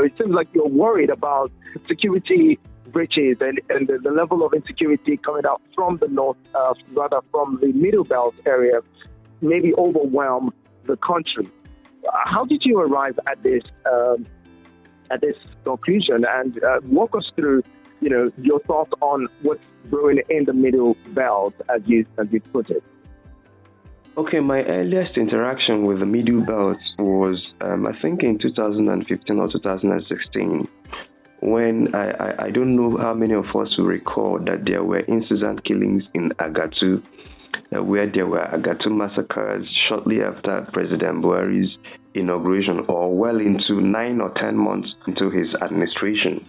it seems like you're worried about security breaches and the level of insecurity coming out from the north, rather from the Middle Belt area, maybe overwhelm the country. How did you arrive at this conclusion? And walk us through, your thoughts on what's brewing in the Middle Belt, as you put it. Okay, my earliest interaction with the Middle Belt was, I think, in 2015 or 2016, when I don't know how many of us will recall that there were incessant killings in Agatu, where there were Agatu massacres shortly after President Buhari's inauguration, or well into 9 or 10 months into his administration.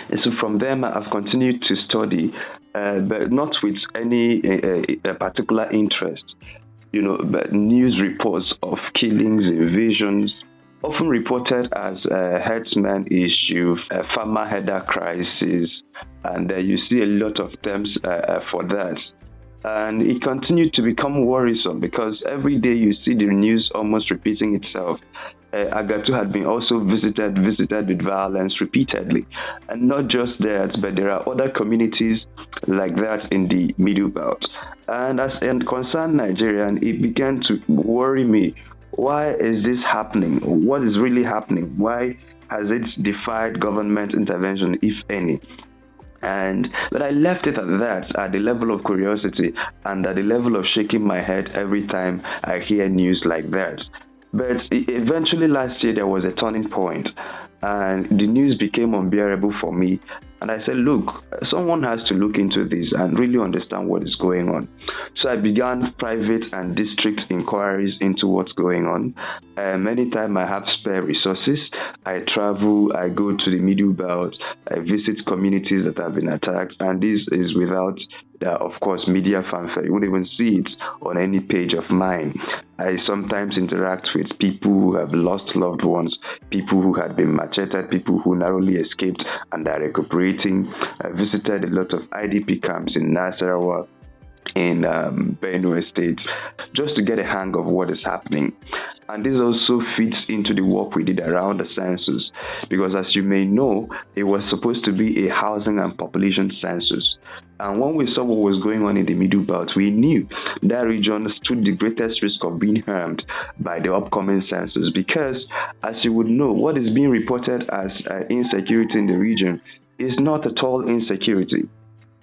And so from them, I've continued to study, but not with any particular interest. But news reports of killings, invasions, often reported as a herdsman issue, a farmer header crisis, and you see a lot of terms for that. And it continued to become worrisome because every day you see the news almost repeating itself. Agatu had been also visited with violence repeatedly. And not just that, but there are other communities like that in the Middle Belt. And as a concerned Nigerian, it began to worry me. Why is this happening? What is really happening? Why has it defied government intervention, if any? But I left it at that, at the level of curiosity and at the level of shaking my head every time I hear news like that. But eventually last year there was a turning point, and the news became unbearable for me. And I said, look, someone has to look into this and really understand what is going on. So I began private and district inquiries into what's going on. Anytime I have spare resources, I travel, I go to the Middle Belt, I visit communities that have been attacked, and this is without, of course, media fanfare. You won't even see it on any page of mine. I sometimes interact with people who have lost loved ones, people who had been macheted, people who narrowly escaped and are recuperating. I visited a lot of IDP camps in Nasarawa, in Benue State, just to get a hang of what is happening. And this also fits into the work we did around the census, because as you may know, it was supposed to be a housing and population census. And when we saw what was going on in the Middle Belt, we knew that region stood the greatest risk of being harmed by the upcoming census, because, as you would know, what is being reported as insecurity in the region is not at all insecurity.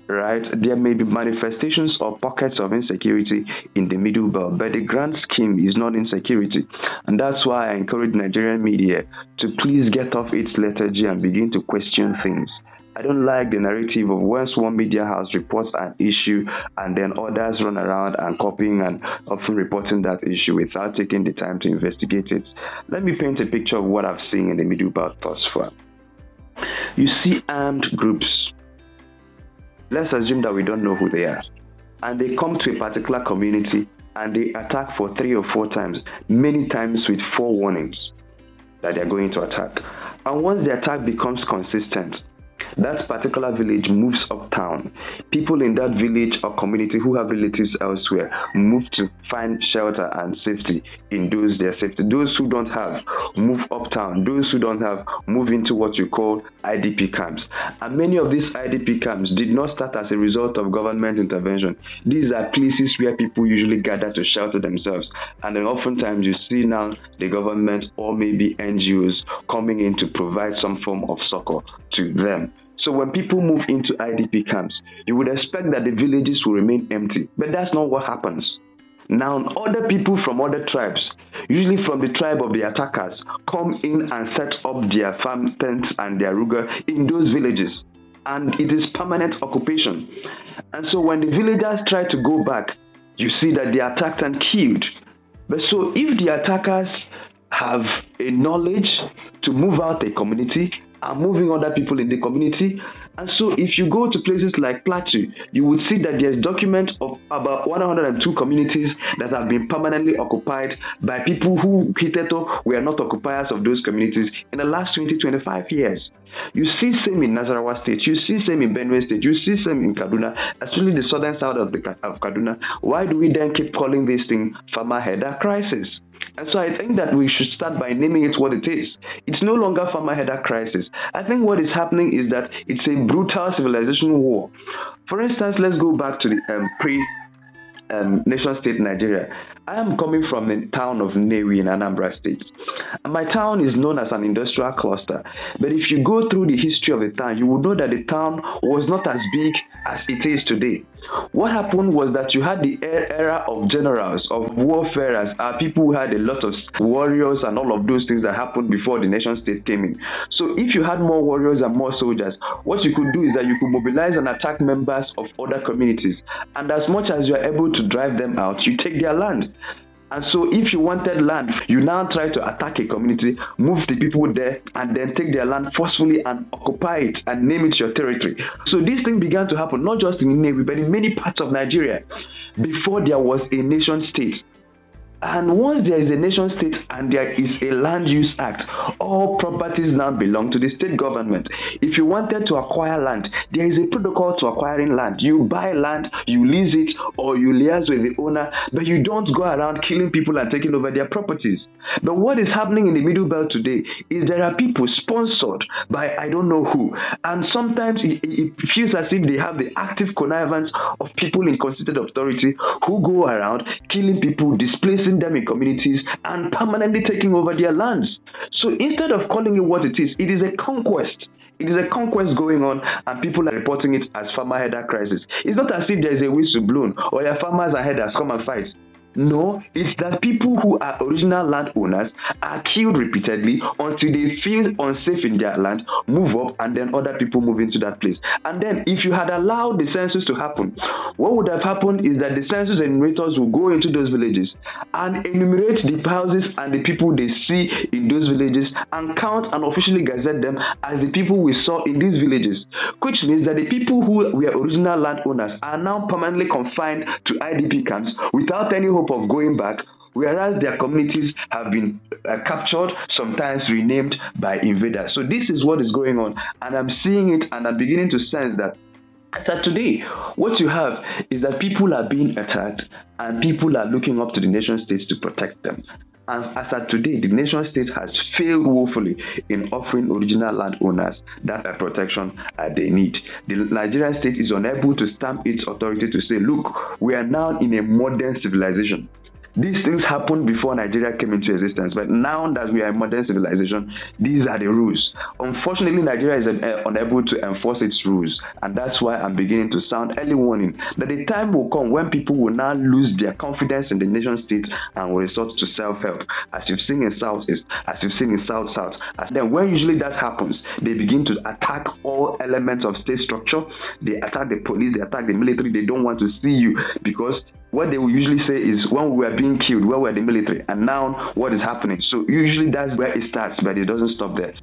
Right? There may be manifestations or pockets of insecurity in the Middle Belt, but the grand scheme is not insecurity. And that's why I encourage Nigerian media to please get off its lethargy and begin to question things. I don't like the narrative of once one media house reports an issue and then others run around and copying and often reporting that issue without taking the time to investigate it. Let me paint a picture of what I've seen in the Middle Belt thus far. You see armed groups. Let's assume that we don't know who they are. And they come to a particular community and they attack for 3 or 4 times, many times with forewarnings that they're going to attack. And once the attack becomes consistent, that particular village moves uptown. People in that village or community who have relatives elsewhere move to find shelter and safety in their safety. Those who don't have move uptown. Those who don't have move into what you call IDP camps. And many of these IDP camps did not start as a result of government intervention. These are places where people usually gather to shelter themselves. And then oftentimes you see now the government or maybe NGOs coming in to provide some form of succor to them. So when people move into IDP camps, you would expect that the villages will remain empty. But that's not what happens. Now, other people from other tribes, usually from the tribe of the attackers, come in and set up their farm tents and their ruga in those villages. And it is permanent occupation. And so when the villagers try to go back, you see that they are attacked and killed. But so if the attackers have a knowledge to move out a community, are moving other people in the community. And so if you go to places like Plateau, you would see that there's document of about 102 communities that have been permanently occupied by people who hitherto were not occupiers of those communities in the last 20-25 years. You see same in Nasarawa State, you see same in Benue State, you see same in Kaduna, especially the southern side of Kaduna. Why do we then keep calling this thing farmer header crisis? And so I think that we should start by naming it what it is. It's no longer farmer header crisis. I think what is happening is that it's a brutal civilization war. For instance, let's go back to the nation-state Nigeria. I am coming from the town of Nnewi in Anambra State. And my town is known as an industrial cluster. But if you go through the history of the town, you will know that the town was not as big as it is today. What happened was that you had the era of generals, of warfarers, people who had a lot of warriors and all of those things that happened before the nation state came in. So if you had more warriors and more soldiers, what you could do is that you could mobilize and attack members of other communities. And as much as you are able to drive them out, you take their land. And so if you wanted land, you now try to attack a community, move the people there, and then take their land forcefully and occupy it and name it your territory. So this thing began to happen not just in Nnewi, but in many parts of Nigeria before there was a nation state. And once there is a nation state and there is a land use act, all properties now belong to the state government. If you wanted to acquire land, there is a protocol to acquiring land. You buy land, you lease it, or you liaise with the owner, but you don't go around killing people and taking over their properties. But what is happening in the Middle Belt today is there are people sponsored by I don't know who, and sometimes it feels as if they have the active connivance of people in constituted authority who go around killing people, displacing them in communities, and permanently taking over their lands. So instead of calling it what it is a conquest. It is a conquest going on, and people are reporting it as farmer header crisis. It's not as if there is a whistle blown or your farmers and headers come and fight. No, it's that people who are original landowners are killed repeatedly until they feel unsafe in their land, move up, and then other people move into that place. And then if you had allowed the census to happen, what would have happened is that the census enumerators will go into those villages and enumerate the houses and the people they see in those villages and count and officially gazette them as the people we saw in these villages, which means that the people who were original landowners are now permanently confined to IDP camps without any hope of going back, whereas their communities have been captured, sometimes renamed by invaders. So this is what is going on, and I'm seeing it, and I'm beginning to sense that today, what you have is that people are being attacked, and people are looking up to the nation states to protect them. And as of today, the nation state has failed woefully in offering original landowners that protection they need. The Nigerian state is unable to stamp its authority to say, look, we are now in a modern civilization. These things happened before Nigeria came into existence, but now that we are a modern civilization, these are the rules. Unfortunately, Nigeria is unable to enforce its rules, and that's why I'm beginning to sound early warning that the time will come when people will now lose their confidence in the nation state and will resort to self-help, as you've seen in Southeast, as you've seen in South-South. And then when usually that happens, they begin to attack all elements of state structure. They attack the police, they attack the military. They don't want to see you, because what they will usually say is, when we were being killed, where were the military? And now what is happening? So usually that's where it starts, but it doesn't stop there.